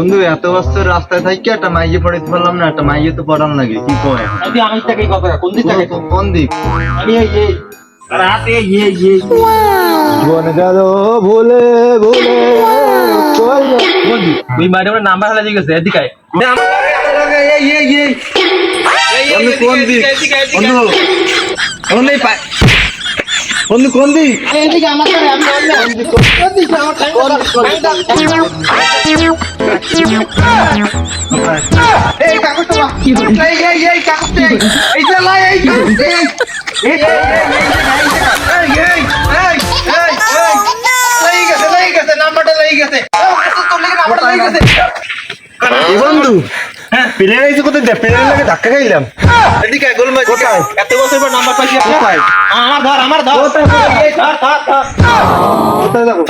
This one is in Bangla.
বন্ধু এত বছর রাস্তায় থাকি একটা মাইয়ে পড়াইতে পারলাম না, একটা মাইয়ে তো পড়ান লাগে, কি কয়? আমি থেকে কথা কোন দিক থেকে কোন দিক? আমি এই রাতে জীবন গেল ভুলে ভুলে বন্ধু ওই ম্যাডামের নাম্বার হালা দিয়ে গেছে এদিকে আয়। বন্ধু কোন দিক? বন্ধু বন্ধু এই বন্ধু কোন দিক? এদিকে আমার সাথে আমি কোন দিকে আমার এই কাগজটা এই কাগজটা এই যে লাই এই লেগে গেছে নাম্বারটা লেগে গেছে তোর লেগে নাম্বারটা লেগে গেছে এই বন্ধু প্লেন আইছে কোথায় দে প্লেনের লাগে ধাক্কা খাইলাম এদিকে আয়, গোলমাল কোথায়? এত বছর পর নাম্বার পাইছি কোথায়? আমার ধর এই ধর কোথায় যাবো